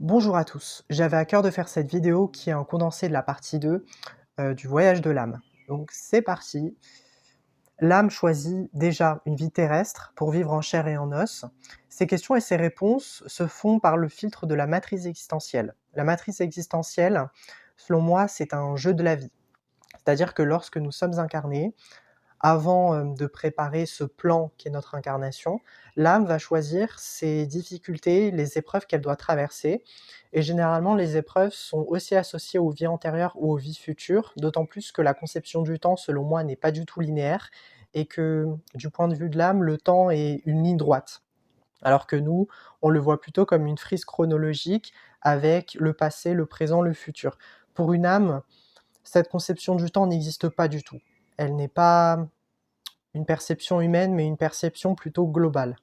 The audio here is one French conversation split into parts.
Bonjour à tous, j'avais à cœur de faire cette vidéo qui est un condensé de la partie 2 du voyage de l'âme. Donc c'est parti. L'âme choisit déjà une vie terrestre pour vivre en chair et en os. Ces questions et ces réponses se font par le filtre de la matrice existentielle. La matrice existentielle, selon moi, c'est un jeu de la vie. C'est-à-dire que lorsque nous sommes incarnés, avant de préparer ce plan qui est notre incarnation, l'âme va choisir ses difficultés, les épreuves qu'elle doit traverser. Et généralement, les épreuves sont aussi associées aux vies antérieures ou aux vies futures, d'autant plus que la conception du temps, selon moi, n'est pas du tout linéaire, et que du point de vue de l'âme, le temps est une ligne droite. Alors que nous, on le voit plutôt comme une frise chronologique avec le passé, le présent, le futur. Pour une âme, cette conception du temps n'existe pas du tout. Elle n'est pas une perception humaine, mais une perception plutôt globale.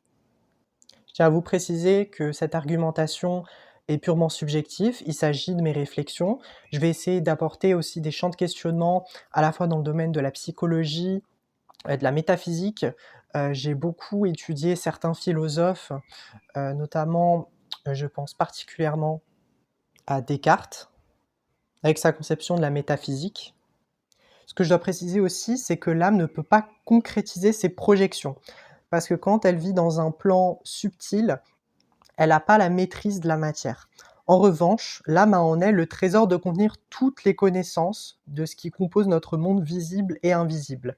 Je tiens à vous préciser que cette argumentation est purement subjective, il s'agit de mes réflexions. Je vais essayer d'apporter aussi des champs de questionnement à la fois dans le domaine de la psychologie, de la métaphysique. J'ai beaucoup étudié certains philosophes, notamment, je pense particulièrement à Descartes, avec sa conception de la métaphysique. Ce que je dois préciser aussi, c'est que l'âme ne peut pas concrétiser ses projections. Parce que quand elle vit dans un plan subtil, elle n'a pas la maîtrise de la matière. En revanche, l'âme a en elle le trésor de contenir toutes les connaissances de ce qui compose notre monde visible et invisible.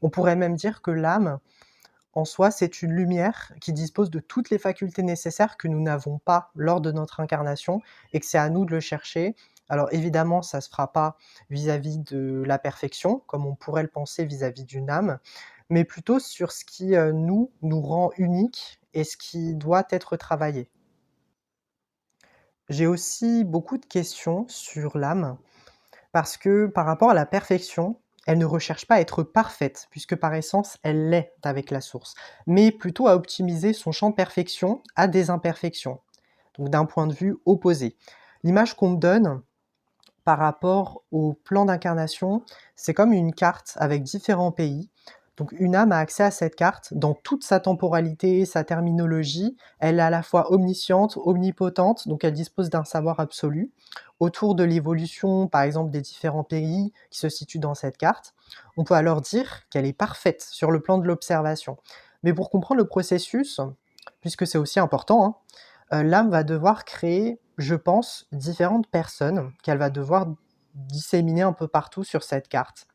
On pourrait même dire que l'âme, en soi, c'est une lumière qui dispose de toutes les facultés nécessaires que nous n'avons pas lors de notre incarnation et que c'est à nous de le chercher. Alors évidemment, ça ne se fera pas vis-à-vis de la perfection, comme on pourrait le penser vis-à-vis d'une âme, mais plutôt sur ce qui nous rend uniques et ce qui doit être travaillé. J'ai aussi beaucoup de questions sur l'âme, parce que par rapport à la perfection, elle ne recherche pas à être parfaite, puisque par essence, elle l'est avec la source, mais plutôt à optimiser son champ de perfection à des imperfections, donc d'un point de vue opposé. L'image qu'on me donne par rapport au plan d'incarnation, c'est comme une carte avec différents pays. Donc une âme a accès à cette carte dans toute sa temporalité, sa terminologie. Elle est à la fois omnisciente, omnipotente, donc elle dispose d'un savoir absolu autour de l'évolution, par exemple, des différents pays qui se situent dans cette carte. On peut alors dire qu'elle est parfaite sur le plan de l'observation. Mais pour comprendre le processus, puisque c'est aussi important, hein, l'âme va devoir créer, je pense, différentes personnes qu'elle va devoir disséminer un peu partout sur cette carte.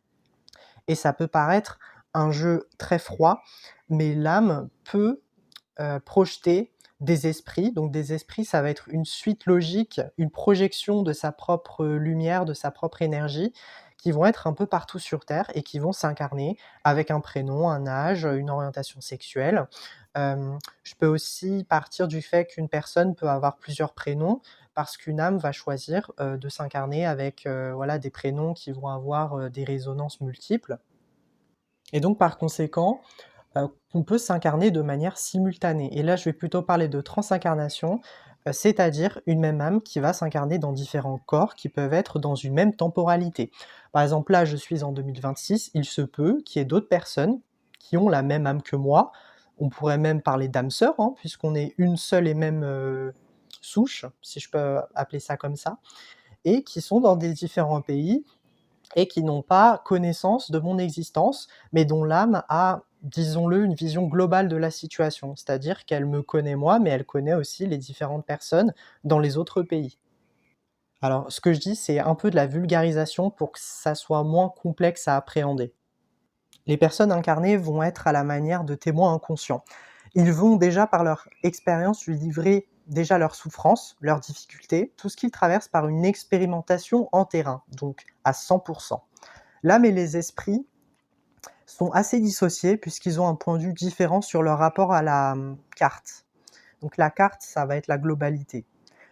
Et ça peut paraître un jeu très froid, mais l'âme peut projeter des esprits. Donc des esprits, ça va être une suite logique, une projection de sa propre lumière, de sa propre énergie, qui vont être un peu partout sur Terre et qui vont s'incarner avec un prénom, un âge, une orientation sexuelle. Je peux aussi partir du fait qu'une personne peut avoir plusieurs prénoms, parce qu'une âme va choisir, de s'incarner avec, voilà, des prénoms qui vont avoir, des résonances multiples. Et donc par conséquent, on peut s'incarner de manière simultanée. Et là, je vais plutôt parler de transincarnation, c'est-à-dire une même âme qui va s'incarner dans différents corps qui peuvent être dans une même temporalité. Par exemple, là, je suis en 2026, il se peut qu'il y ait d'autres personnes qui ont la même âme que moi. On pourrait même parler d'âme sœur, hein, puisqu'on est une seule et même souche, si je peux appeler ça comme ça, et qui sont dans des différents pays et qui n'ont pas connaissance de mon existence, mais dont l'âme a, disons-le, une vision globale de la situation. C'est-à-dire qu'elle me connaît moi, mais elle connaît aussi les différentes personnes dans les autres pays. Alors, ce que je dis, c'est un peu de la vulgarisation pour que ça soit moins complexe à appréhender. Les personnes incarnées vont être à la manière de témoins inconscients. Ils vont déjà, par leur expérience, lui livrer déjà leurs souffrances, leurs difficultés, tout ce qu'ils traversent par une expérimentation en terrain, donc à 100%. L'âme et les esprits sont assez dissociés puisqu'ils ont un point de vue différent sur leur rapport à la carte. Donc la carte, ça va être la globalité.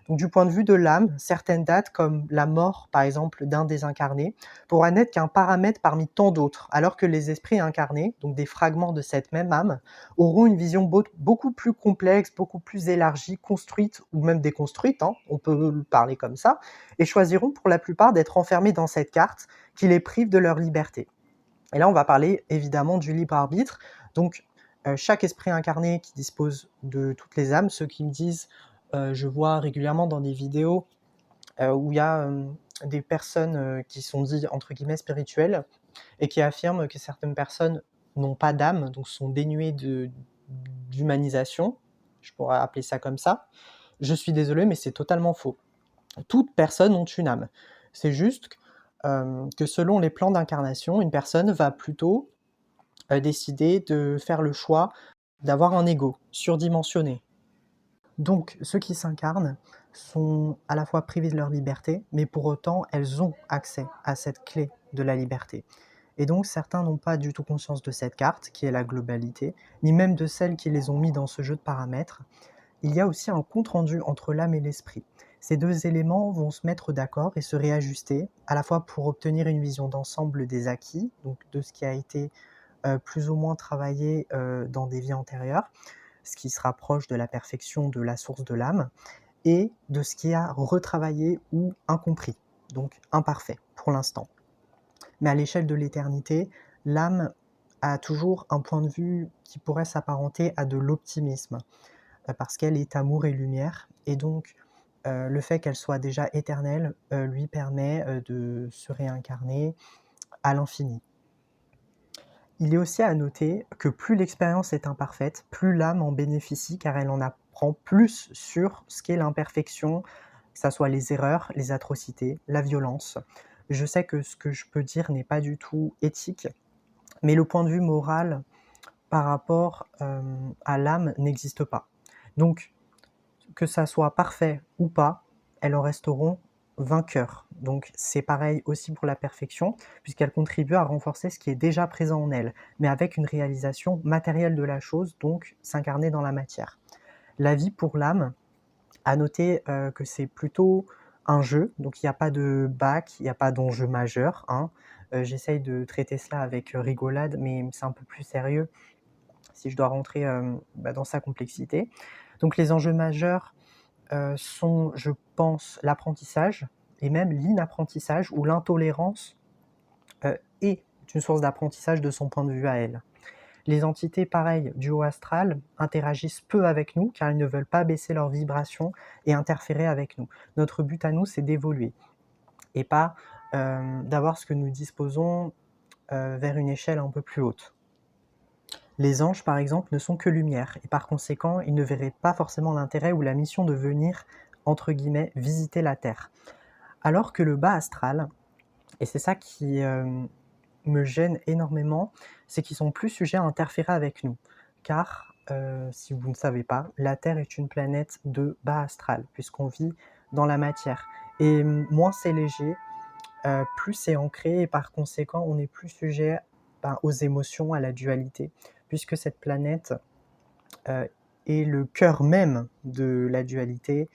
Donc du point de vue de l'âme, certaines dates, comme la mort par exemple d'un des incarnés, pourra n'être qu'un paramètre parmi tant d'autres, alors que les esprits incarnés, donc des fragments de cette même âme, auront une vision beaucoup plus complexe, beaucoup plus élargie, construite ou même déconstruite, hein, on peut le parler comme ça, et choisiront pour la plupart d'être enfermés dans cette carte qui les prive de leur liberté. Et là, on va parler évidemment du libre arbitre. Donc, chaque esprit incarné qui dispose de toutes les âmes, ceux qui me disent Je vois régulièrement dans des vidéos, où il y a, des personnes, qui sont dites entre guillemets «spirituelles» et qui affirment que certaines personnes n'ont pas d'âme, donc sont dénuées d'humanisation, je pourrais appeler ça comme ça. Je suis désolé, mais c'est totalement faux. Toutes personnes ont une âme. C'est juste que selon les plans d'incarnation, une personne va plutôt, décider de faire le choix d'avoir un ego surdimensionné. Donc ceux qui s'incarnent sont à la fois privés de leur liberté, mais pour autant elles ont accès à cette clé de la liberté. Et donc certains n'ont pas du tout conscience de cette carte, qui est la globalité, ni même de celles qui les ont mis dans ce jeu de paramètres. Il y a aussi un compte-rendu entre l'âme et l'esprit. Ces deux éléments vont se mettre d'accord et se réajuster, à la fois pour obtenir une vision d'ensemble des acquis, donc de ce qui a été plus ou moins travaillé dans des vies antérieures, ce qui se rapproche de la perfection de la source de l'âme, et de ce qui a retravaillé ou incompris, donc imparfait pour l'instant. Mais à l'échelle de l'éternité, l'âme a toujours un point de vue qui pourrait s'apparenter à de l'optimisme, parce qu'elle est amour et lumière, et donc le fait qu'elle soit déjà éternelle lui permet de se réincarner à l'infini. Il est aussi à noter que plus l'expérience est imparfaite, plus l'âme en bénéficie car elle en apprend plus sur ce qu'est l'imperfection, que ça soit les erreurs, les atrocités, la violence. Je sais que ce que je peux dire n'est pas du tout éthique, mais le point de vue moral par rapport à l'âme n'existe pas. Donc, que ça soit parfait ou pas, elles en resteront vainqueurs. Donc c'est pareil aussi pour la perfection, puisqu'elle contribue à renforcer ce qui est déjà présent en elle, mais avec une réalisation matérielle de la chose, donc s'incarner dans la matière. La vie pour l'âme, à noter que c'est plutôt un jeu, donc il n'y a pas de bac, il n'y a pas d'enjeu majeur, hein. J'essaye de traiter cela avec rigolade, mais c'est un peu plus sérieux si je dois rentrer dans sa complexité. Donc les enjeux majeurs sont, je pense, l'apprentissage et même l'inapprentissage ou l'intolérance est une source d'apprentissage de son point de vue à elle. Les entités, pareilles, du haut astral, interagissent peu avec nous car ils ne veulent pas baisser leur vibration et interférer avec nous. Notre but à nous, c'est d'évoluer et pas d'avoir ce que nous disposons vers une échelle un peu plus haute. Les anges, par exemple, ne sont que lumière, et par conséquent, ils ne verraient pas forcément l'intérêt ou la mission de venir, entre guillemets, visiter la Terre. Alors que le bas astral, et c'est ça qui me gêne énormément, c'est qu'ils sont plus sujets à interférer avec nous. Car, si vous ne savez pas, la Terre est une planète de bas astral, puisqu'on vit dans la matière. Et moins c'est léger, plus c'est ancré, et par conséquent, on est plus sujet aux émotions, à la dualité, puisque cette planète est le cœur même de la dualité,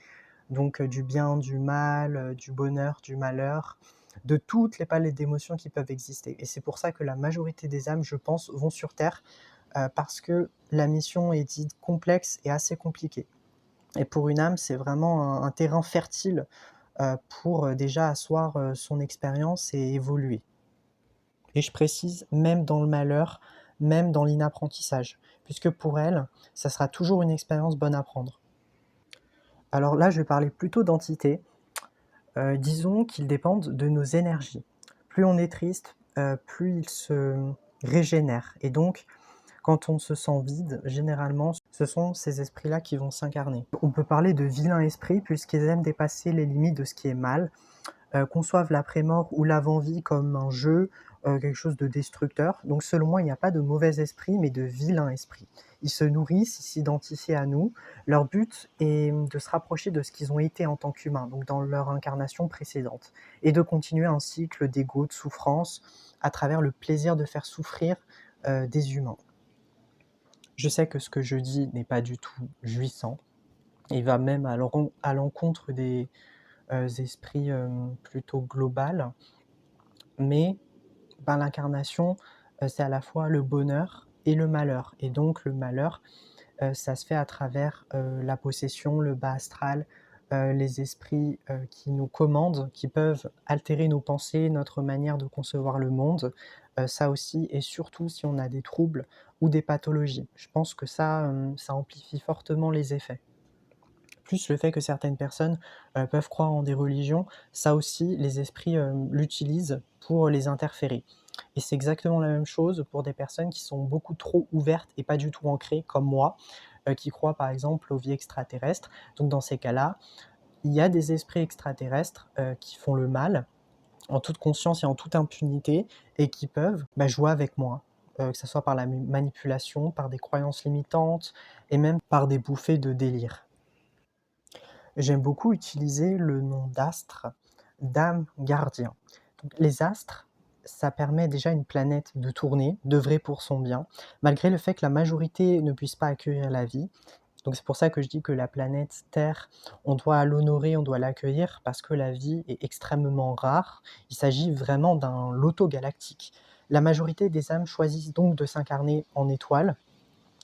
donc du bien, du mal, du bonheur, du malheur, de toutes les palettes d'émotions qui peuvent exister. Et c'est pour ça que la majorité des âmes, je pense, vont sur Terre, parce que la mission est dite complexe et assez compliquée. Et pour une âme, c'est vraiment un terrain fertile pour déjà asseoir son expérience et évoluer. Et je précise, même dans le malheur, même dans l'inapprentissage, puisque pour elle, ça sera toujours une expérience bonne à prendre. Alors là, je vais parler plutôt d'entités. Disons qu'ils dépendent de nos énergies. Plus on est triste, plus ils se régénèrent. Et donc, quand on se sent vide, généralement, ce sont ces esprits-là qui vont s'incarner. On peut parler de vilains esprits, puisqu'ils aiment dépasser les limites de ce qui est mal, conçoivent l'après-mort ou l'avant-vie comme un jeu, quelque chose de destructeur. Donc selon moi, il n'y a pas de mauvais esprit, mais de vilains esprits. Ils se nourrissent, ils s'identifient à nous. Leur but est de se rapprocher de ce qu'ils ont été en tant qu'humains, donc dans leur incarnation précédente, et de continuer un cycle d'ego, de souffrance, à travers le plaisir de faire souffrir des humains. Je sais que ce que je dis n'est pas du tout jouissant, il va même à l'encontre des esprits plutôt global, mais l'incarnation, c'est à la fois le bonheur et le malheur. Et donc le malheur, ça se fait à travers la possession, le bas astral, les esprits qui nous commandent, qui peuvent altérer nos pensées, notre manière de concevoir le monde. Ça aussi, et surtout si on a des troubles ou des pathologies. Je pense que ça amplifie fortement les effets. plus le fait que certaines personnes peuvent croire en des religions, ça aussi, les esprits l'utilisent pour les interférer. Et c'est exactement la même chose pour des personnes qui sont beaucoup trop ouvertes et pas du tout ancrées, comme moi, qui croient par exemple aux vies extraterrestres. Donc dans ces cas-là, il y a des esprits extraterrestres qui font le mal en toute conscience et en toute impunité et qui peuvent jouer avec moi, que ce soit par la manipulation, par des croyances limitantes et même par des bouffées de délire. J'aime beaucoup utiliser le nom d'astre, d'âme gardien. Donc, les astres, ça permet déjà à une planète de tourner, d'œuvrer pour son bien, malgré le fait que la majorité ne puisse pas accueillir la vie. Donc c'est pour ça que je dis que la planète Terre, on doit l'honorer, on doit l'accueillir, parce que la vie est extrêmement rare. Il s'agit vraiment d'un loto galactique. La majorité des âmes choisissent donc de s'incarner en étoile,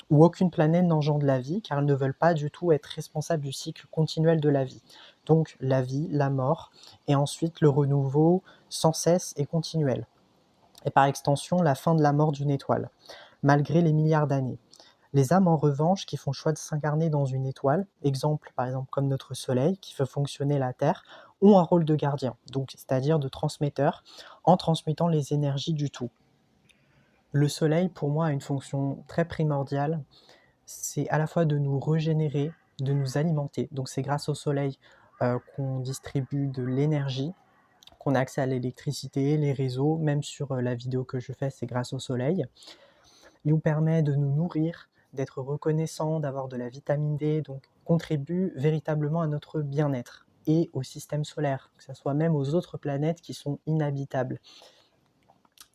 où aucune planète n'engendre la vie, car elles ne veulent pas du tout être responsables du cycle continuel de la vie. Donc la vie, la mort, et ensuite le renouveau sans cesse et continuel. Et par extension, la fin de la mort d'une étoile, malgré les milliards d'années. Les âmes, en revanche, qui font le choix de s'incarner dans une étoile, par exemple comme notre Soleil, qui fait fonctionner la Terre, ont un rôle de gardien, donc c'est-à-dire de transmetteur, en transmettant les énergies du tout. Le Soleil, pour moi, a une fonction très primordiale, c'est à la fois de nous régénérer, de nous alimenter. Donc c'est grâce au Soleil qu'on distribue de l'énergie, qu'on a accès à l'électricité, les réseaux, même sur la vidéo que je fais, c'est grâce au Soleil. Il nous permet de nous nourrir, d'être reconnaissant, d'avoir de la vitamine D, donc contribue véritablement à notre bien-être et au système solaire, que ce soit même aux autres planètes qui sont inhabitables.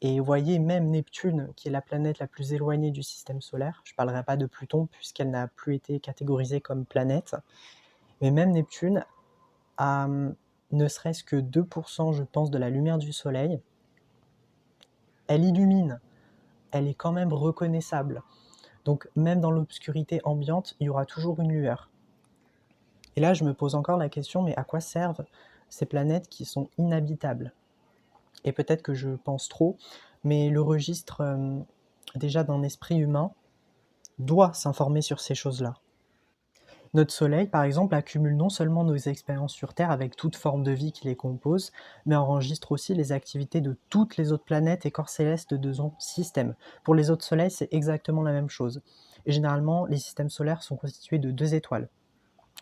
Et vous voyez, même Neptune, qui est la planète la plus éloignée du système solaire, je ne parlerai pas de Pluton puisqu'elle n'a plus été catégorisée comme planète, mais même Neptune a ne serait-ce que 2%, je pense, de la lumière du Soleil. Elle illumine, elle est quand même reconnaissable. Donc même dans l'obscurité ambiante, il y aura toujours une lueur. Et là, je me pose encore la question, mais à quoi servent ces planètes qui sont inhabitables? Et peut-être que je pense trop, mais le registre déjà d'un esprit humain doit s'informer sur ces choses-là. Notre Soleil, par exemple, accumule non seulement nos expériences sur Terre avec toute forme de vie qui les compose, mais enregistre aussi les activités de toutes les autres planètes et corps célestes de son système. Pour les autres soleils, c'est exactement la même chose. Et généralement, les systèmes solaires sont constitués de 2 étoiles.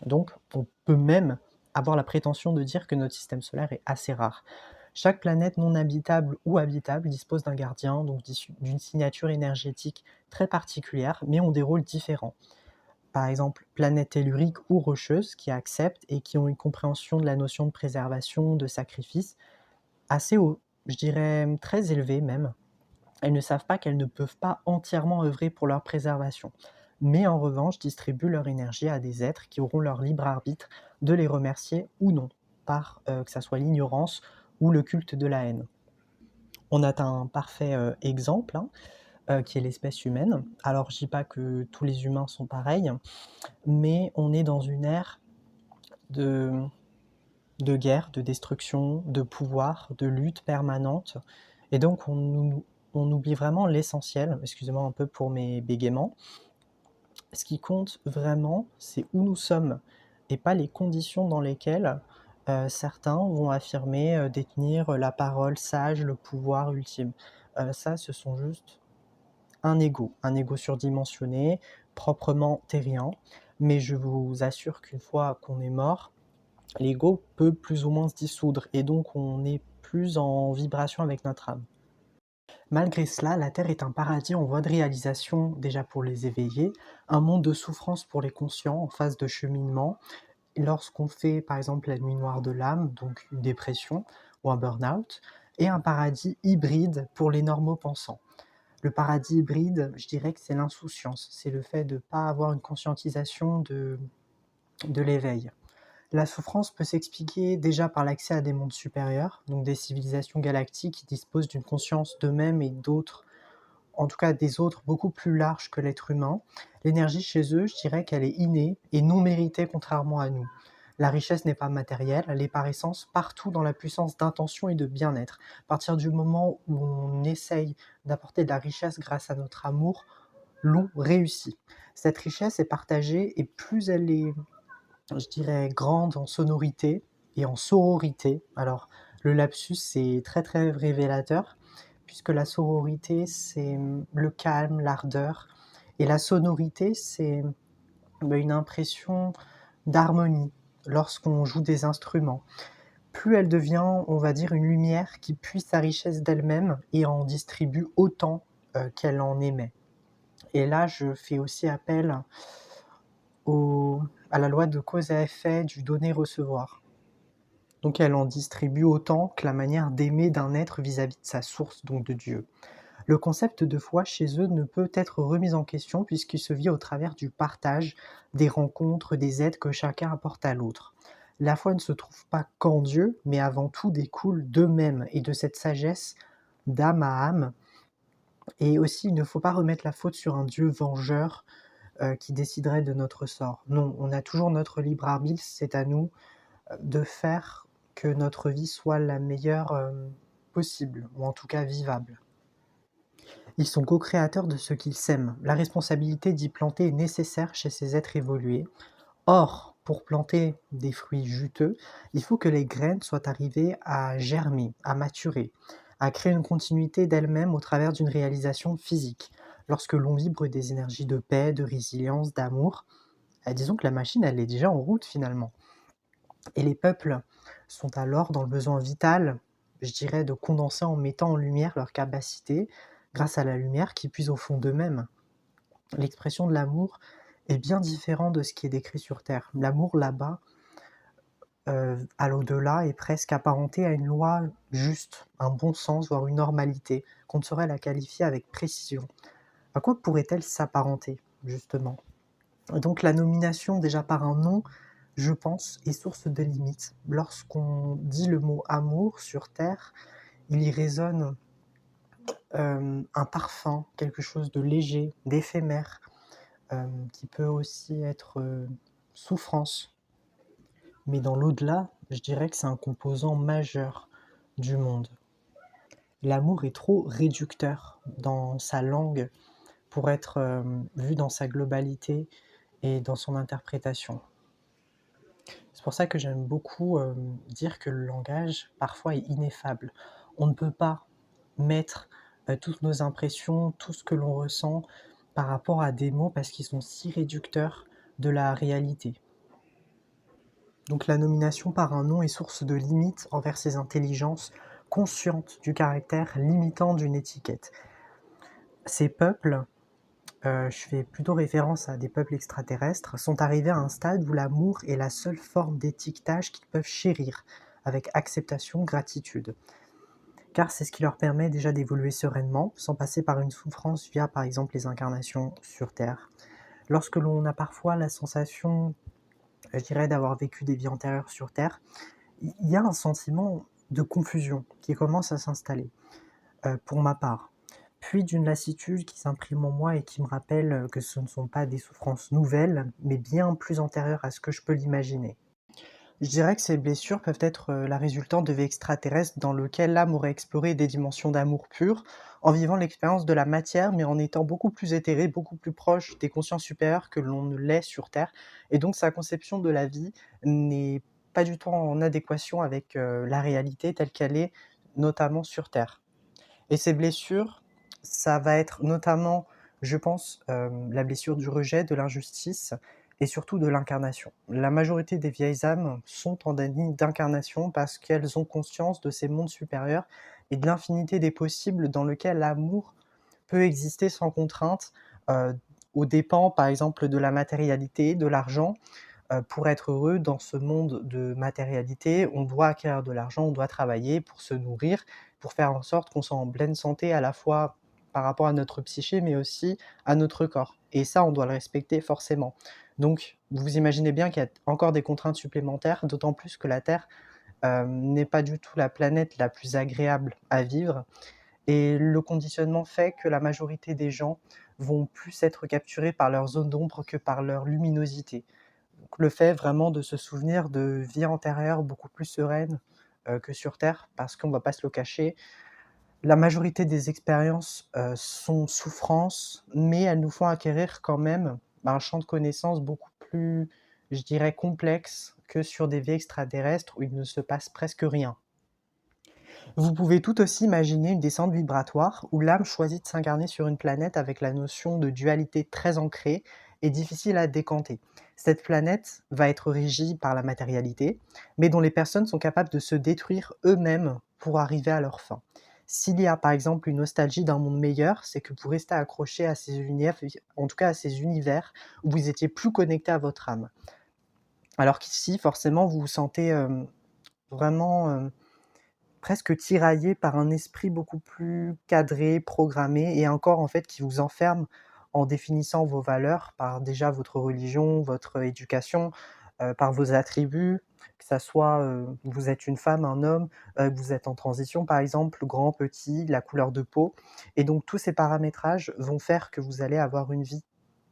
Donc, on peut même avoir la prétention de dire que notre système solaire est assez rare. Chaque planète non habitable ou habitable dispose d'un gardien, donc d'une signature énergétique très particulière, mais ont des rôles différents. Par exemple, planètes telluriques ou rocheuses qui acceptent et qui ont une compréhension de la notion de préservation, de sacrifice, assez haut, je dirais très élevé même. Elles ne savent pas qu'elles ne peuvent pas entièrement œuvrer pour leur préservation, mais en revanche distribuent leur énergie à des êtres qui auront leur libre arbitre de les remercier ou non, par que ça soit l'ignorance ou le culte de la haine. On a un parfait exemple, qui est l'espèce humaine. Alors je dis pas que tous les humains sont pareils, mais on est dans une ère de, de guerre, de destruction, de pouvoir, de lutte permanente, et donc on oublie vraiment l'essentiel, excusez-moi un peu pour mes bégaiements. Ce qui compte vraiment, c'est où nous sommes, et pas les conditions dans lesquelles certains vont affirmer détenir la parole sage, le pouvoir ultime. Ça, ce sont juste un ego surdimensionné, proprement terrien, mais je vous assure qu'une fois qu'on est mort, l'ego peut plus ou moins se dissoudre, et donc on est plus en vibration avec notre âme. Malgré cela, la Terre est un paradis en voie de réalisation déjà pour les éveillés, un monde de souffrance pour les conscients en phase de cheminement, lorsqu'on fait par exemple la nuit noire de l'âme, donc une dépression ou un burn-out, et un paradis hybride pour les normaux pensants. Le paradis hybride, je dirais que c'est l'insouciance, c'est le fait de ne pas avoir une conscientisation de l'éveil. La souffrance peut s'expliquer déjà par l'accès à des mondes supérieurs, donc des civilisations galactiques qui disposent d'une conscience d'eux-mêmes et d'autres, en tout cas des autres beaucoup plus larges que l'être humain. L'énergie chez eux, je dirais qu'elle est innée et non méritée contrairement à nous. La richesse n'est pas matérielle, elle est par essence partout dans la puissance d'intention et de bien-être. À partir du moment où on essaye d'apporter de la richesse grâce à notre amour, l'on réussit. Cette richesse est partagée et plus elle est je dirais, grande en sonorité et en sororité. Alors, le lapsus, c'est très, très révélateur, puisque la sororité, c'est le calme, l'ardeur, et la sonorité, c'est une impression d'harmonie lorsqu'on joue des instruments. Plus elle devient, on va dire, une lumière qui puise sa richesse d'elle-même et en distribue autant qu'elle en émet. Et là, je fais aussi appel au à la loi de cause à effet du donner-recevoir. Donc elle en distribue autant que la manière d'aimer d'un être vis-à-vis de sa source, donc de Dieu. Le concept de foi chez eux ne peut être remis en question puisqu'il se vit au travers du partage, des rencontres, des aides que chacun apporte à l'autre. La foi ne se trouve pas qu'en Dieu, mais avant tout découle d'eux-mêmes et de cette sagesse d'âme à âme. Et aussi, il ne faut pas remettre la faute sur un Dieu vengeur qui déciderait de notre sort. Non, on a toujours notre libre arbitre, c'est à nous de faire que notre vie soit la meilleure possible, ou en tout cas vivable. Ils sont co-créateurs de ce qu'ils sèment. La responsabilité d'y planter est nécessaire chez ces êtres évolués. Or, pour planter des fruits juteux, il faut que les graines soient arrivées à germer, à maturer, à créer une continuité d'elles-mêmes au travers d'une réalisation physique. Lorsque l'on vibre des énergies de paix, de résilience, d'amour, disons que la machine, elle est déjà en route finalement. Et les peuples sont alors dans le besoin vital, je dirais, de condenser en mettant en lumière leur capacité grâce à la lumière qui puise au fond d'eux-mêmes. L'expression de l'amour est bien différente de ce qui est décrit sur Terre. L'amour là-bas, à l'au-delà, est presque apparenté à une loi juste, un bon sens, voire une normalité, qu'on ne saurait la qualifier avec précision. À quoi pourrait-elle s'apparenter, justement? Donc la nomination déjà par un nom, je pense, est source de limites. Lorsqu'on dit le mot amour sur Terre, il y résonne un parfum, quelque chose de léger, d'éphémère, qui peut aussi être souffrance. Mais dans l'au-delà, je dirais que c'est un composant majeur du monde. L'amour est trop réducteur dans sa langue pour être vu dans sa globalité et dans son interprétation. C'est pour ça que j'aime beaucoup dire que le langage, parfois, est ineffable. On ne peut pas mettre toutes nos impressions, tout ce que l'on ressent par rapport à des mots parce qu'ils sont si réducteurs de la réalité. Donc la nomination par un nom est source de limites envers ces intelligences conscientes du caractère limitant d'une étiquette. Ces peuples, je fais plutôt référence à des peuples extraterrestres, sont arrivés à un stade où l'amour est la seule forme d'étiquetage qu'ils peuvent chérir, avec acceptation, gratitude. Car c'est ce qui leur permet déjà d'évoluer sereinement, sans passer par une souffrance via par exemple les incarnations sur Terre. Lorsque l'on a parfois la sensation, je dirais, d'avoir vécu des vies antérieures sur Terre, il y a un sentiment de confusion qui commence à s'installer, pour ma part. Puis d'une lassitude qui s'imprime en moi et qui me rappelle que ce ne sont pas des souffrances nouvelles, mais bien plus antérieures à ce que je peux l'imaginer. Je dirais que ces blessures peuvent être la résultante de vies extraterrestres dans lesquelles l'âme aurait exploré des dimensions d'amour pur, en vivant l'expérience de la matière, mais en étant beaucoup plus éthéré, beaucoup plus proche des consciences supérieures que l'on ne l'est sur Terre. Et donc sa conception de la vie n'est pas du tout en adéquation avec la réalité telle qu'elle est, notamment sur Terre. Et ces blessures, ça va être notamment, je pense, la blessure du rejet, de l'injustice et surtout de l'incarnation. La majorité des vieilles âmes sont en déni d'incarnation parce qu'elles ont conscience de ces mondes supérieurs et de l'infinité des possibles dans lequel l'amour peut exister sans contrainte, aux dépens, par exemple, de la matérialité, de l'argent. Pour être heureux dans ce monde de matérialité, on doit acquérir de l'argent, on doit travailler pour se nourrir, pour faire en sorte qu'on soit en pleine santé à la fois par rapport à notre psyché, mais aussi à notre corps. Et ça, on doit le respecter forcément. Donc, vous imaginez bien qu'il y a encore des contraintes supplémentaires, d'autant plus que la Terre n'est pas du tout la planète la plus agréable à vivre. Et le conditionnement fait que la majorité des gens vont plus être capturés par leur zone d'ombre que par leur luminosité. Donc le fait vraiment de se souvenir de vies antérieures beaucoup plus sereines que sur Terre, parce qu'on ne va pas se le cacher, la majorité des expériences sont souffrances, mais elles nous font acquérir quand même un champ de connaissances beaucoup plus je dirais, complexes que sur des vies extraterrestres où il ne se passe presque rien. Vous pouvez tout aussi imaginer une descente vibratoire où l'âme choisit de s'incarner sur une planète avec la notion de dualité très ancrée et difficile à décanter. Cette planète va être régie par la matérialité, mais dont les personnes sont capables de se détruire eux-mêmes pour arriver à leur fin. S'il y a par exemple une nostalgie d'un monde meilleur, c'est que vous restez accroché à ces univers, en tout cas à ces univers où vous étiez plus connecté à votre âme. Alors qu'ici, forcément, vous vous sentez vraiment presque tiraillé par un esprit beaucoup plus cadré, programmé et encore en fait qui vous enferme en définissant vos valeurs par déjà votre religion, votre éducation, par vos attributs, que ça soit, vous êtes une femme, un homme, que vous êtes en transition par exemple, grand, petit, la couleur de peau et donc tous ces paramétrages vont faire que vous allez avoir une vie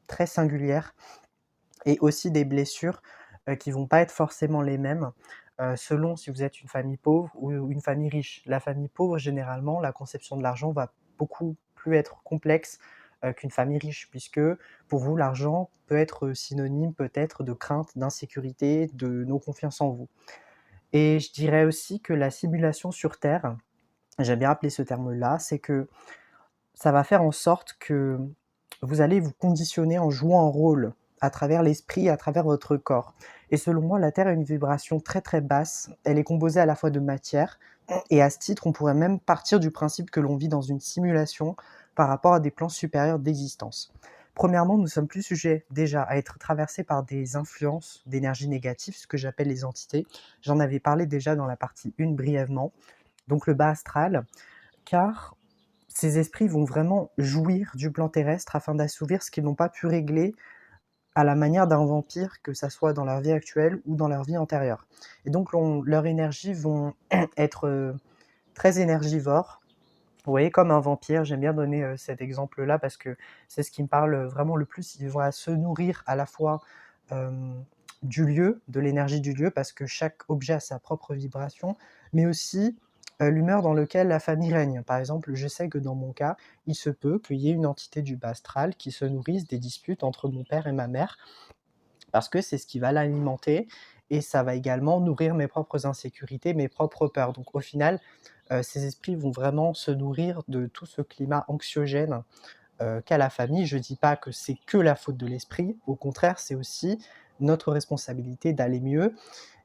très singulière et aussi des blessures, qui vont pas être forcément les mêmes, selon si vous êtes une famille pauvre ou une famille riche. La famille pauvre, généralement, la conception de l'argent va beaucoup plus être complexe, qu'une famille riche puisque, pour vous, l'argent peut être synonyme peut-être de crainte, d'insécurité, de non-confiance en vous et je dirais aussi que la simulation sur terre, j'aime bien appeler ce terme-là, c'est que ça va faire en sorte que vous allez vous conditionner en jouant un rôle à travers l'esprit, à travers votre corps. Et selon moi, la Terre a une vibration très très basse. Elle est composée à la fois de matière, et à ce titre, on pourrait même partir du principe que l'on vit dans une simulation par rapport à des plans supérieurs d'existence. Premièrement, nous sommes plus sujets déjà à être traversés par des influences d'énergie négative, ce que j'appelle les entités. J'en avais parlé déjà dans la partie 1 brièvement, donc le bas astral, car ces esprits vont vraiment jouir du plan terrestre afin d'assouvir ce qu'ils n'ont pas pu régler à la manière d'un vampire, que ça soit dans leur vie actuelle ou dans leur vie antérieure. Et donc leurs énergies vont être très énergivores. Vous voyez, comme un vampire, j'aime bien donner cet exemple-là parce que c'est ce qui me parle vraiment le plus. Ils vont se nourrir à la fois euh, du lieu, de l'énergie du lieu, parce que chaque objet a sa propre vibration, mais aussi l'humeur dans laquelle la famille règne. Par exemple, je sais que dans mon cas, il se peut qu'il y ait une entité du bas astral qui se nourrisse des disputes entre mon père et ma mère, parce que c'est ce qui va l'alimenter et ça va également nourrir mes propres insécurités, mes propres peurs. Donc au final, ces esprits vont vraiment se nourrir de tout ce climat anxiogène qu'a la famille. Je ne dis pas que c'est que la faute de l'esprit, au contraire, c'est aussi notre responsabilité d'aller mieux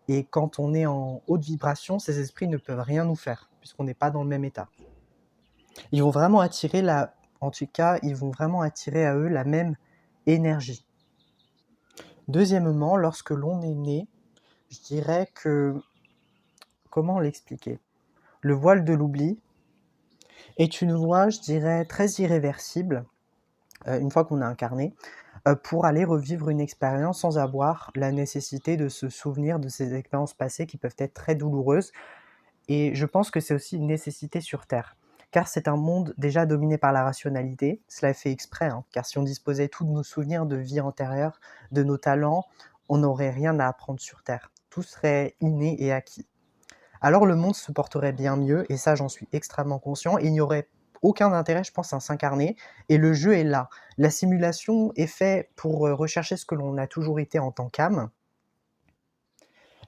et quand on est en haute vibration, ces esprits ne peuvent rien nous faire, puisqu'on n'est pas dans le même état. Ils vont vraiment attirer en tout cas, ils vont vraiment attirer à eux la même énergie. Deuxièmement, lorsque l'on est né, je dirais que, comment l'expliquer? Le voile de l'oubli est une voie, je dirais, très irréversible, une fois qu'on a incarné, pour aller revivre une expérience sans avoir la nécessité de se souvenir de ces expériences passées qui peuvent être très douloureuses. Et je pense que c'est aussi une nécessité sur Terre, car c'est un monde déjà dominé par la rationalité. Cela est fait exprès, hein, car si on disposait tous de nos souvenirs de vie antérieure, de nos talents, on n'aurait rien à apprendre sur Terre. Tout serait inné et acquis. Alors le monde se porterait bien mieux, et ça j'en suis extrêmement conscient, et il n'y aurait aucun intérêt, je pense, à s'incarner, et le jeu est là. La simulation est faite pour rechercher ce que l'on a toujours été en tant qu'âme.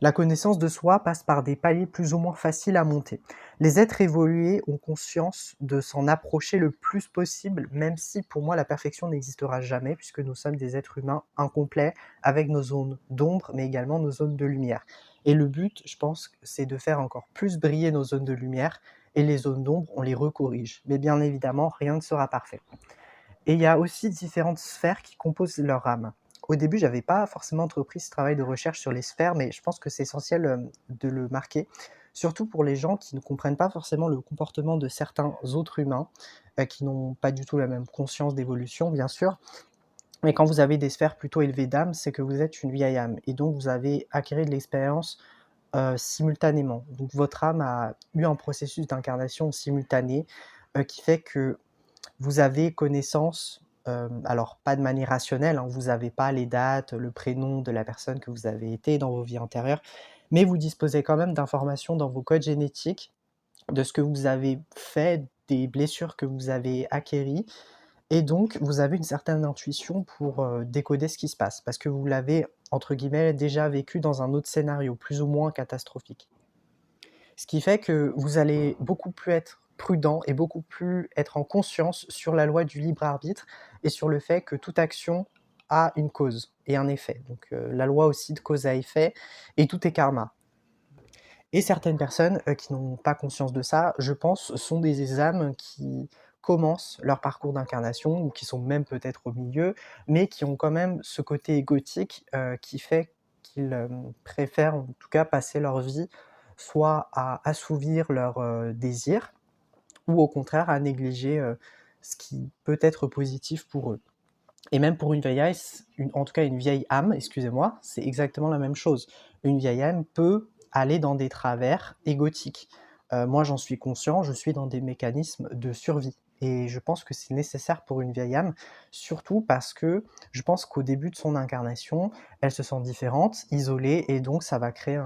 La connaissance de soi passe par des paliers plus ou moins faciles à monter. Les êtres évolués ont conscience de s'en approcher le plus possible, même si pour moi la perfection n'existera jamais, puisque nous sommes des êtres humains incomplets, avec nos zones d'ombre, mais également nos zones de lumière. Et le but, je pense, c'est de faire encore plus briller nos zones de lumière, et les zones d'ombre, on les recorrige. Mais bien évidemment, rien ne sera parfait. Et il y a aussi différentes sphères qui composent leur âme. Au début, j'avais pas forcément entrepris ce travail de recherche sur les sphères, mais je pense que c'est essentiel de le marquer, surtout pour les gens qui ne comprennent pas forcément le comportement de certains autres humains, qui n'ont pas du tout la même conscience d'évolution, bien sûr. Mais quand vous avez des sphères plutôt élevées d'âme, c'est que vous êtes une vieille âme, et donc vous avez acquis de l'expérience simultanément. Donc votre âme a eu un processus d'incarnation simultané qui fait que vous avez connaissance, alors pas de manière rationnelle, hein, vous n'avez pas les dates, le prénom de la personne que vous avez été dans vos vies antérieures, mais vous disposez quand même d'informations dans vos codes génétiques, de ce que vous avez fait, des blessures que vous avez acquéries et donc vous avez une certaine intuition pour, décoder ce qui se passe. Parce que vous l'avez entre guillemets, déjà vécu dans un autre scénario, plus ou moins catastrophique. Ce qui fait que vous allez beaucoup plus être prudent et beaucoup plus être en conscience sur la loi du libre arbitre et sur le fait que toute action a une cause et un effet. Donc la loi aussi de cause à effet et tout est karma. Et certaines personnes, qui n'ont pas conscience de ça, je pense, sont des âmes qui commencent leur parcours d'incarnation ou qui sont même peut-être au milieu, mais qui ont quand même ce côté égotique, qui fait qu'ils, préfèrent en tout cas passer leur vie soit à assouvir leurs, désirs ou au contraire à négliger, ce qui peut être positif pour eux. Et même pour une vieille en tout cas une vieille âme, excusez-moi, c'est exactement la même chose. Une vieille âme peut aller dans des travers égotiques. Moi, j'en suis conscient, je suis dans des mécanismes de survie et je pense que c'est nécessaire pour une vieille âme, surtout parce que je pense qu'au début de son incarnation, elle se sent différente, isolée et donc ça va créer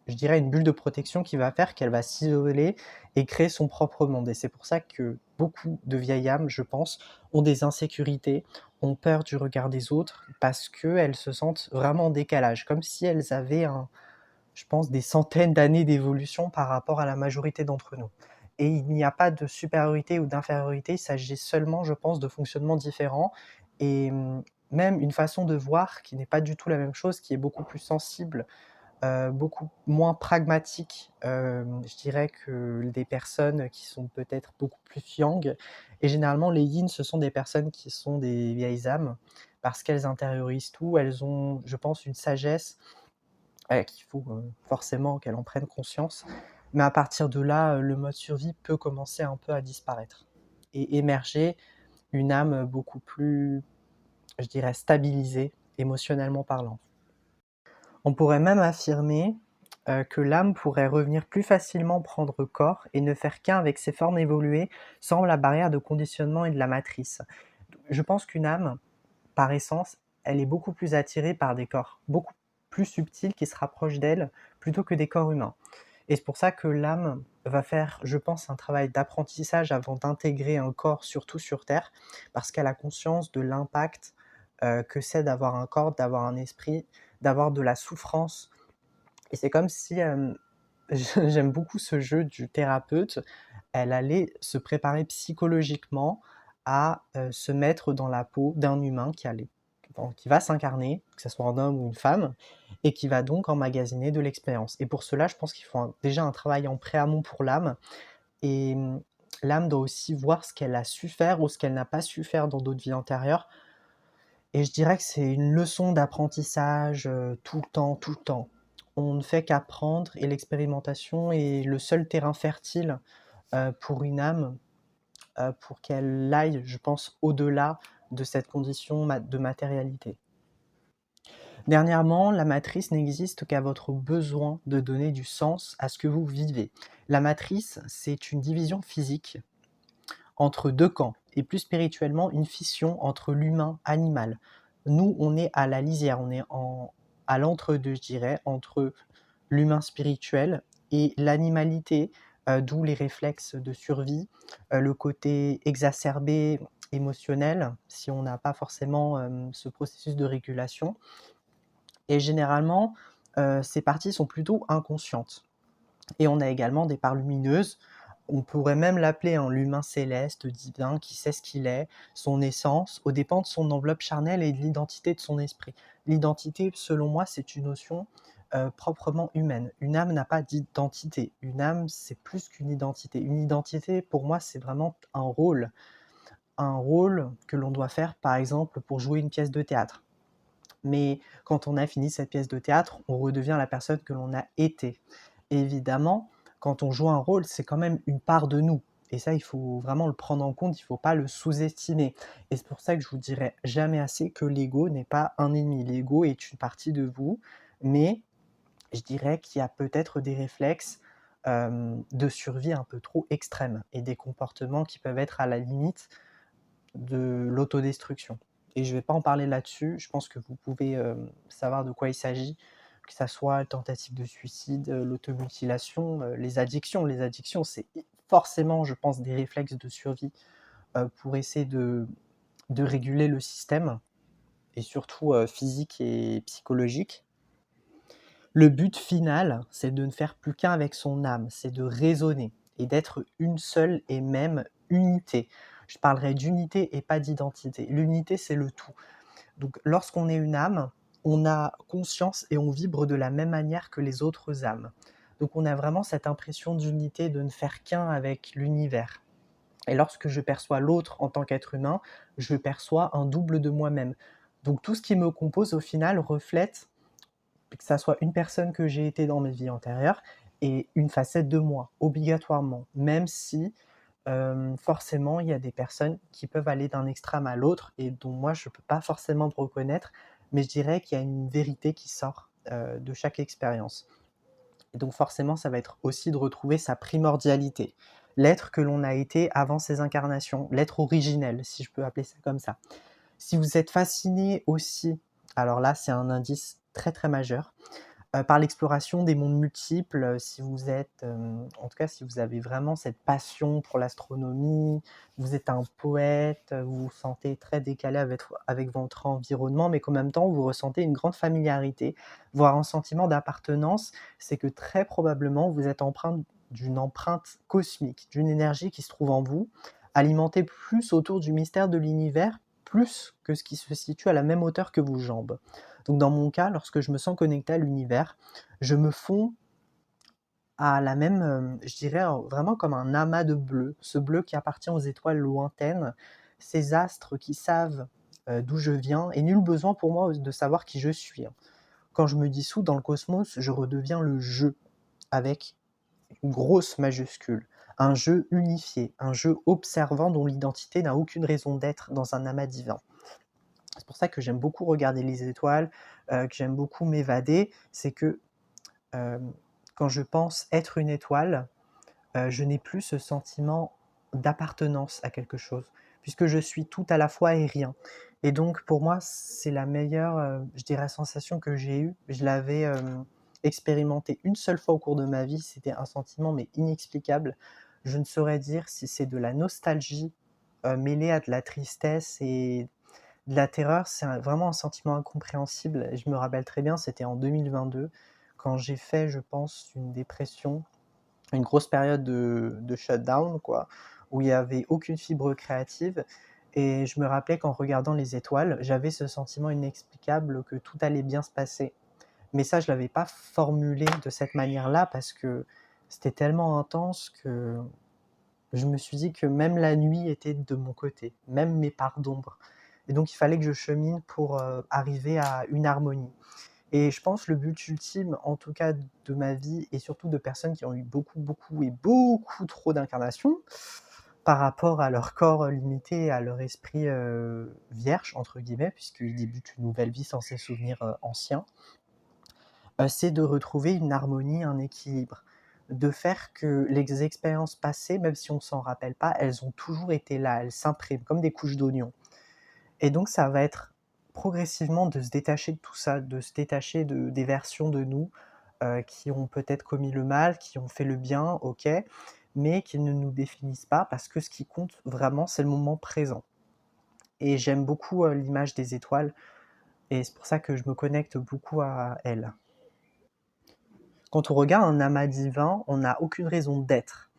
je dirais une bulle de protection qui va faire qu'elle va s'isoler et créer son propre monde. Et c'est pour ça que beaucoup de vieilles âmes, je pense, ont des insécurités, ont peur du regard des autres parce qu'elles se sentent vraiment en décalage, comme si elles avaient je pense, des centaines d'années d'évolution par rapport à la majorité d'entre nous. Et il n'y a pas de supériorité ou d'infériorité, il s'agit seulement, je pense, de fonctionnements différents et même une façon de voir qui n'est pas du tout la même chose, qui est beaucoup plus sensible, beaucoup moins pragmatique, je dirais que des personnes qui sont peut-être beaucoup plus yang et généralement les yin, ce sont des personnes qui sont des vieilles âmes parce qu'elles intériorisent tout, elles ont, je pense, une sagesse, qu'il faut, forcément qu'elles en prennent conscience. Mais à partir de là, le mode survie peut commencer un peu à disparaître et émerger une âme beaucoup plus, je dirais, stabilisée, émotionnellement parlant. On pourrait même affirmer que l'âme pourrait revenir plus facilement prendre corps et ne faire qu'un avec ses formes évoluées sans la barrière de conditionnement et de la matrice. Je pense qu'une âme, par essence, elle est beaucoup plus attirée par des corps beaucoup plus subtils qui se rapprochent d'elle plutôt que des corps humains. Et c'est pour ça que l'âme va faire, je pense, un travail d'apprentissage avant d'intégrer un corps, surtout sur Terre, parce qu'elle a conscience de l'impact que c'est d'avoir un corps, d'avoir un esprit, d'avoir de la souffrance. Et c'est comme si, j'aime beaucoup ce jeu du thérapeute, elle allait se préparer psychologiquement à se mettre dans la peau d'un humain qui va s'incarner, que ce soit un homme ou une femme, et qui va donc emmagasiner de l'expérience. Et pour cela, je pense qu'il faut déjà un travail en préamont pour l'âme, et l'âme doit aussi voir ce qu'elle a su faire ou ce qu'elle n'a pas su faire dans d'autres vies antérieures. Et je dirais que c'est une leçon d'apprentissage tout le temps, tout le temps. On ne fait qu'apprendre et l'expérimentation est le seul terrain fertile pour une âme, pour qu'elle aille, je pense, au-delà de cette condition de matérialité. Dernièrement, la matrice n'existe qu'à votre besoin de donner du sens à ce que vous vivez. La matrice, c'est une division physique entre deux camps, et plus spirituellement, une fission entre l'humain-animal. Nous, on est à la lisière, on est à l'entre-deux, je dirais, entre l'humain spirituel et l'animalité, d'où les réflexes de survie, le côté exacerbé émotionnel, si on n'a pas forcément ce processus de régulation. Et généralement, ces parties sont plutôt inconscientes. Et on a également des parts lumineuses. On pourrait même l'appeler l'humain céleste, divin, qui sait ce qu'il est, son essence, aux dépens de son enveloppe charnelle et de l'identité de son esprit. L'identité, selon moi, c'est une notion proprement humaine. Une âme n'a pas d'identité. Une âme, c'est plus qu'une identité. Une identité, pour moi, c'est vraiment un rôle. Un rôle que l'on doit faire, par exemple, pour jouer une pièce de théâtre. Mais quand on a fini cette pièce de théâtre, on redevient la personne que l'on a été. Évidemment, quand on joue un rôle, c'est quand même une part de nous. Et ça, il faut vraiment le prendre en compte, il ne faut pas le sous-estimer. Et c'est pour ça que je vous dirai jamais assez que l'ego n'est pas un ennemi. L'ego est une partie de vous, mais je dirais qu'il y a peut-être des réflexes de survie un peu trop extrêmes et des comportements qui peuvent être à la limite de l'autodestruction. Et je ne vais pas en parler là-dessus, je pense que vous pouvez savoir de quoi il s'agit, que ça soit la tentative de suicide, l'automutilation, les addictions. Les addictions, c'est forcément, je pense, des réflexes de survie pour essayer de réguler le système. et surtout, physique et psychologique. Le but final, c'est de ne faire plus qu'un avec son âme, c'est de raisonner et d'être une seule et même unité. Je parlerai d'unité et pas d'identité. L'unité, c'est le tout. Donc lorsqu'on est une âme, on a conscience et on vibre de la même manière que les autres âmes. Donc on a vraiment cette impression d'unité, de ne faire qu'un avec l'univers. Et lorsque je perçois l'autre en tant qu'être humain, je perçois un double de moi-même. Donc tout ce qui me compose au final reflète que ça soit une personne que j'ai été dans mes vies antérieures et une facette de moi, obligatoirement. Même si forcément il y a des personnes qui peuvent aller d'un extrême à l'autre et dont moi je ne peux pas forcément me reconnaître, mais je dirais qu'il y a une vérité qui sort de chaque expérience. Et donc forcément ça va être aussi de retrouver sa primordialité, l'être que l'on a été avant ces incarnations, l'être originel, si je peux appeler ça comme ça. Si vous êtes fasciné aussi, alors là c'est un indice très très majeur, par l'exploration des mondes multiples, si vous êtes, en tout cas si vous avez vraiment cette passion pour l'astronomie, vous êtes un poète, vous vous sentez très décalé avec votre environnement, mais qu'en même temps vous ressentez une grande familiarité, voire un sentiment d'appartenance, c'est que très probablement vous êtes empreinte d'une empreinte cosmique, d'une énergie qui se trouve en vous, alimentée plus autour du mystère de l'univers, plus que ce qui se situe à la même hauteur que vos jambes. Donc dans mon cas, lorsque je me sens connecté à l'univers, je me fonds à la même, je dirais, vraiment comme un amas de bleu. Ce bleu qui appartient aux étoiles lointaines, ces astres qui savent, d'où je viens et nul besoin pour moi de savoir qui je suis, hein. Quand je me dissous dans le cosmos, je redeviens le «je» avec une grosse majuscule. Un «je» unifié, un «je» observant dont l'identité n'a aucune raison d'être dans un amas divin. C'est pour ça que j'aime beaucoup regarder les étoiles, que j'aime beaucoup m'évader. C'est que quand je pense être une étoile, je n'ai plus ce sentiment d'appartenance à quelque chose, puisque je suis tout à la fois et rien. Et donc pour moi, c'est la meilleure, je dirais, sensation que j'ai eue. Je l'avais expérimenté une seule fois au cours de ma vie. C'était un sentiment mais inexplicable. Je ne saurais dire si c'est de la nostalgie mêlée à de la tristesse et de la terreur, c'est vraiment un sentiment incompréhensible. Et je me rappelle très bien, c'était en 2022, quand j'ai fait, je pense, une dépression, une grosse période de shutdown, quoi, où il y avait aucune fibre créative. Et je me rappelais qu'en regardant les étoiles, j'avais ce sentiment inexplicable que tout allait bien se passer. Mais ça, je l'avais pas formulé de cette manière-là parce que c'était tellement intense que je me suis dit que même la nuit était de mon côté, même mes parts d'ombre. Et donc il fallait que je chemine pour arriver à une harmonie. Et je pense le but ultime, en tout cas de ma vie, et surtout de personnes qui ont eu beaucoup, beaucoup et beaucoup trop d'incarnations, par rapport à leur corps limité et à leur esprit vierge, entre guillemets, puisqu'ils débutent une nouvelle vie sans ces souvenirs anciens, c'est de retrouver une harmonie, un équilibre. De faire que les expériences passées, même si on ne s'en rappelle pas, elles ont toujours été là, elles s'impriment comme des couches d'oignons. Et donc ça va être progressivement de se détacher de tout ça, de se détacher des versions de nous qui ont peut-être commis le mal, qui ont fait le bien, ok, mais qui ne nous définissent pas parce que ce qui compte vraiment, c'est le moment présent. Et j'aime beaucoup l'image des étoiles et c'est pour ça que je me connecte beaucoup à elles. Quand on regarde un amas divin, on n'a aucune raison d'être.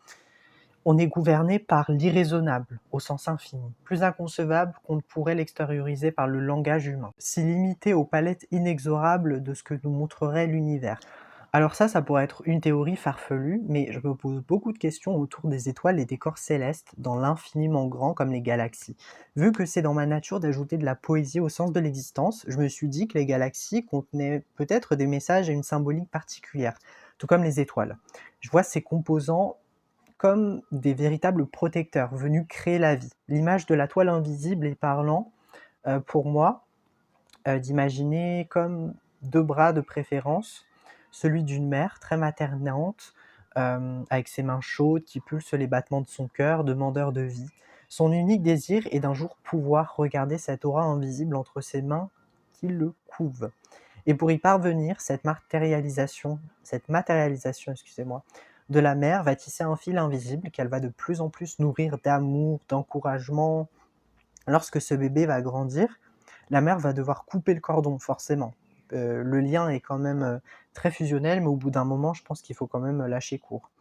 On est gouverné par l'irraisonnable, au sens infini, plus inconcevable qu'on ne pourrait l'extérioriser par le langage humain, si limité aux palettes inexorables de ce que nous montrerait l'univers. Alors ça pourrait être une théorie farfelue, mais je me pose beaucoup de questions autour des étoiles et des corps célestes, dans l'infiniment grand comme les galaxies. Vu que c'est dans ma nature d'ajouter de la poésie au sens de l'existence, je me suis dit que les galaxies contenaient peut-être des messages et une symbolique particulière, tout comme les étoiles. Je vois ces composants comme des véritables protecteurs venus créer la vie. L'image de la toile invisible est parlant pour moi, d'imaginer comme deux bras de préférence, celui d'une mère très maternante, avec ses mains chaudes qui pulsent les battements de son cœur, demandeur de vie. Son unique désir est d'un jour pouvoir regarder cette aura invisible entre ses mains qui le couvent. Et pour y parvenir, cette matérialisation, excusez-moi, de la mère va tisser un fil invisible qu'elle va de plus en plus nourrir d'amour, d'encouragement. Lorsque ce bébé va grandir, la mère va devoir couper le cordon forcément. Le lien est quand même, très fusionnel, mais au bout d'un moment, je pense qu'il faut quand même, lâcher court.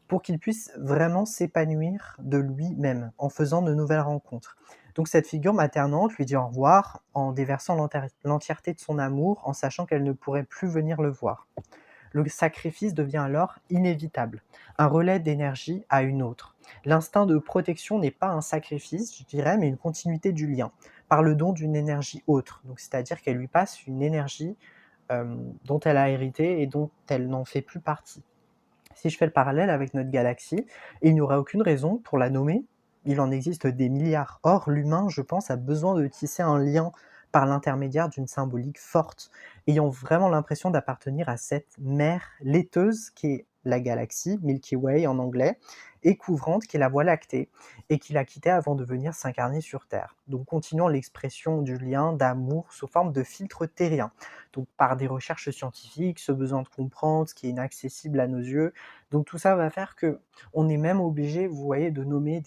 Pour qu'il puisse vraiment s'épanouir de lui-même, en faisant de nouvelles rencontres. Donc cette figure maternante lui dit au revoir en déversant l'entièreté de son amour, en sachant qu'elle ne pourrait plus venir le voir. Le sacrifice devient alors inévitable, un relais d'énergie à une autre. L'instinct de protection n'est pas un sacrifice, je dirais, mais une continuité du lien, par le don d'une énergie autre. Donc c'est-à-dire qu'elle lui passe une énergie dont elle a hérité et dont elle n'en fait plus partie. Si je fais le parallèle avec notre galaxie, il n'y aurait aucune raison pour la nommer. Il en existe des milliards. Or, l'humain, je pense, a besoin de tisser un lien par l'intermédiaire d'une symbolique forte, ayant vraiment l'impression d'appartenir à cette mer laiteuse qui est la galaxie, Milky Way en anglais, et couvrante qui est la Voie lactée, et qu'il a quittée avant de venir s'incarner sur Terre. Donc continuons l'expression du lien d'amour sous forme de filtre terrien. Donc par des recherches scientifiques, ce besoin de comprendre ce qui est inaccessible à nos yeux. Donc tout ça va faire que on est même obligé, vous voyez, de nommer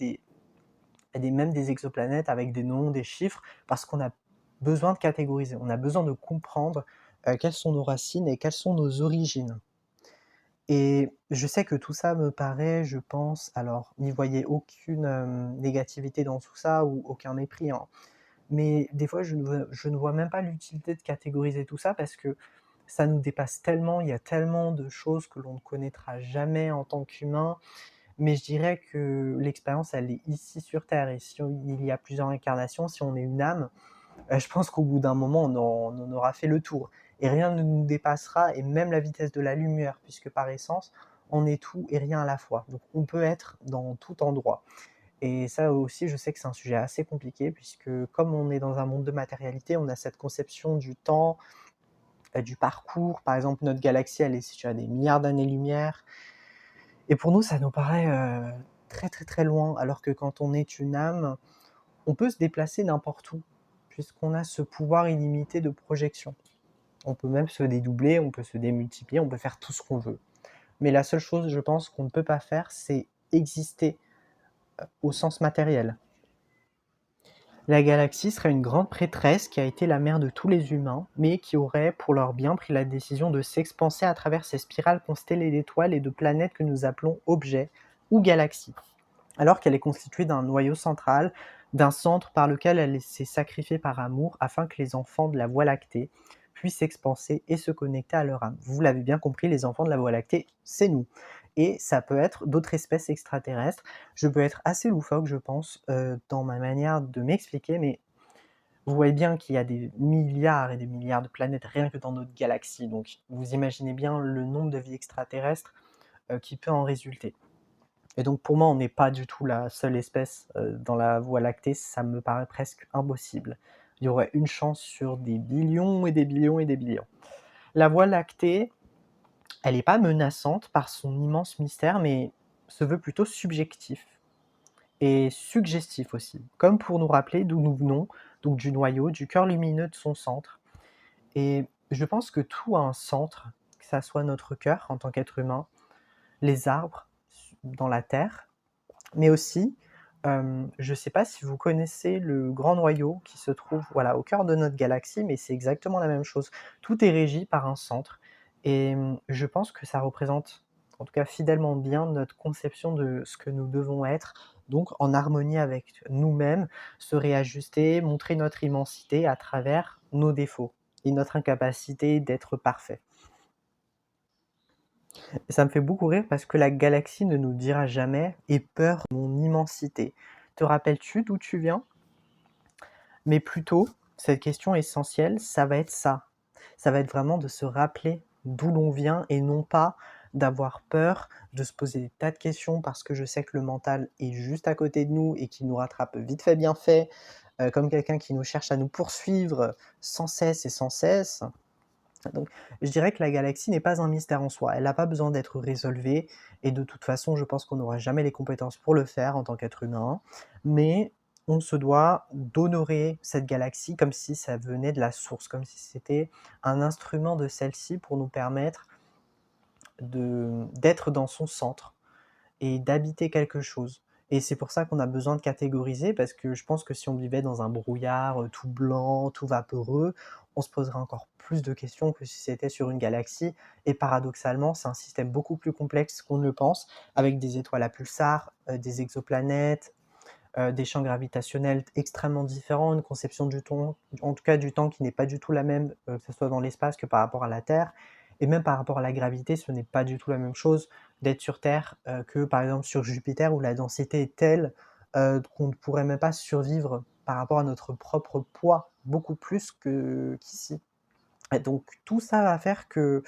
même des exoplanètes avec des noms, des chiffres, parce qu'on a besoin de catégoriser, on a besoin de comprendre quelles sont nos racines et quelles sont nos origines. Et je sais que tout ça me paraît, je pense, alors n'y voyez aucune négativité dans tout ça ou aucun mépris, hein, mais des fois je ne vois même pas l'utilité de catégoriser tout ça parce que ça nous dépasse tellement, il y a tellement de choses que l'on ne connaîtra jamais en tant qu'humain, mais je dirais que l'expérience, elle est ici sur Terre et si il y a plusieurs incarnations, si on est une âme, je pense qu'au bout d'un moment, on en aura fait le tour et rien ne nous dépassera et même la vitesse de la lumière puisque par essence, on est tout et rien à la fois. Donc on peut être dans tout endroit et ça aussi, je sais que c'est un sujet assez compliqué puisque comme on est dans un monde de matérialité, on a cette conception du temps, du parcours. Par exemple, notre galaxie, elle est située à des milliards d'années-lumière et pour nous, ça nous paraît, très, très, très loin alors que quand on est une âme, on peut se déplacer n'importe où puisqu'on a ce pouvoir illimité de projection. On peut même se dédoubler, on peut se démultiplier, on peut faire tout ce qu'on veut. Mais la seule chose, je pense, qu'on ne peut pas faire, c'est exister, au sens matériel. La galaxie serait une grande prêtresse qui a été la mère de tous les humains, mais qui aurait, pour leur bien, pris la décision de s'expanser à travers ces spirales constellées d'étoiles et de planètes que nous appelons objets ou galaxies, alors qu'elle est constituée d'un noyau central, d'un centre par lequel elle s'est sacrifiée par amour afin que les enfants de la Voie lactée puissent s'expanser et se connecter à leur âme. Vous l'avez bien compris, les enfants de la Voie lactée, c'est nous. Et ça peut être d'autres espèces extraterrestres. Je peux être assez loufoque, je pense, dans ma manière de m'expliquer, mais vous voyez bien qu'il y a des milliards et des milliards de planètes rien que dans notre galaxie. Donc vous imaginez bien le nombre de vies extraterrestres qui peut en résulter. Et donc pour moi, on n'est pas du tout la seule espèce dans la Voie lactée, ça me paraît presque impossible. Il y aurait une chance sur des billions et des billions et des billions. La Voie lactée, elle n'est pas menaçante par son immense mystère, mais se veut plutôt subjectif et suggestif aussi, comme pour nous rappeler d'où nous venons, donc du noyau, du cœur lumineux de son centre. Et je pense que tout a un centre, que ça soit notre cœur en tant qu'être humain, les arbres dans la terre, mais aussi, je ne sais pas si vous connaissez le grand noyau qui se trouve, voilà, au cœur de notre galaxie, mais c'est exactement la même chose. Tout est régi par un centre et je pense que ça représente, en tout cas fidèlement bien, notre conception de ce que nous devons être, donc en harmonie avec nous-mêmes, se réajuster, montrer notre immensité à travers nos défauts et notre incapacité d'être parfait. Et ça me fait beaucoup rire parce que la galaxie ne nous dira jamais: «Aie peur de mon immensité. Te rappelles-tu d'où tu viens?» Mais plutôt, cette question essentielle, ça va être ça. Ça va être vraiment de se rappeler d'où l'on vient et non pas d'avoir peur, de se poser des tas de questions parce que je sais que le mental est juste à côté de nous et qu'il nous rattrape vite fait, bien fait, comme quelqu'un qui nous cherche à nous poursuivre sans cesse et sans cesse. Donc, je dirais que la galaxie n'est pas un mystère en soi. Elle n'a pas besoin d'être résolvée et de toute façon, je pense qu'on n'aura jamais les compétences pour le faire en tant qu'être humain. Mais on se doit d'honorer cette galaxie comme si ça venait de la source, comme si c'était un instrument de celle-ci pour nous permettre d'être dans son centre et d'habiter quelque chose. et c'est pour ça qu'on a besoin de catégoriser parce que je pense que si on vivait dans un brouillard, tout blanc, tout vaporeux, on se poserait encore plus de questions que si c'était sur une galaxie et paradoxalement, c'est un système beaucoup plus complexe qu'on ne le pense, avec des étoiles à pulsars, des exoplanètes, des champs gravitationnels extrêmement différents, une conception du temps, en tout cas du temps qui n'est pas du tout la même, que ce soit dans l'espace que par rapport à la Terre, et même par rapport à la gravité, ce n'est pas du tout la même chose d'être sur Terre que par exemple sur Jupiter où la densité est telle qu'on ne pourrait même pas survivre par rapport à notre propre poids, beaucoup plus qu'ici. Et donc tout ça va faire que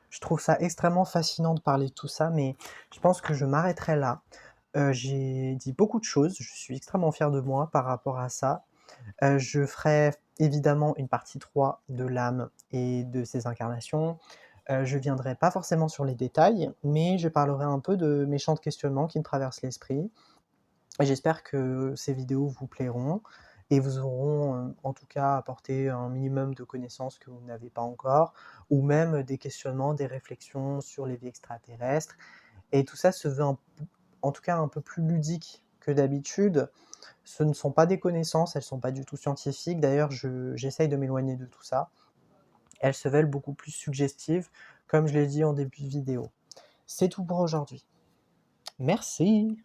je trouve ça extrêmement fascinant de parler de tout ça, mais je pense que je m'arrêterai là. J'ai dit beaucoup de choses, je suis extrêmement fier de moi par rapport à ça. Je ferai évidemment une partie 3 de l'âme et de ses incarnations. Je viendrai pas forcément sur les détails, mais je parlerai un peu de mes champs de questionnement qui me traversent l'esprit. Et j'espère que ces vidéos vous plairont et vous auront, en tout cas apporté un minimum de connaissances que vous n'avez pas encore, ou même des questionnements, des réflexions sur les vies extraterrestres. Et tout ça se veut en tout cas un peu plus ludique que d'habitude. Ce ne sont pas des connaissances, elles ne sont pas du tout scientifiques. D'ailleurs, j'essaye de m'éloigner de tout ça. Elles se veulent beaucoup plus suggestives, comme je l'ai dit en début de vidéo. C'est tout pour aujourd'hui. Merci.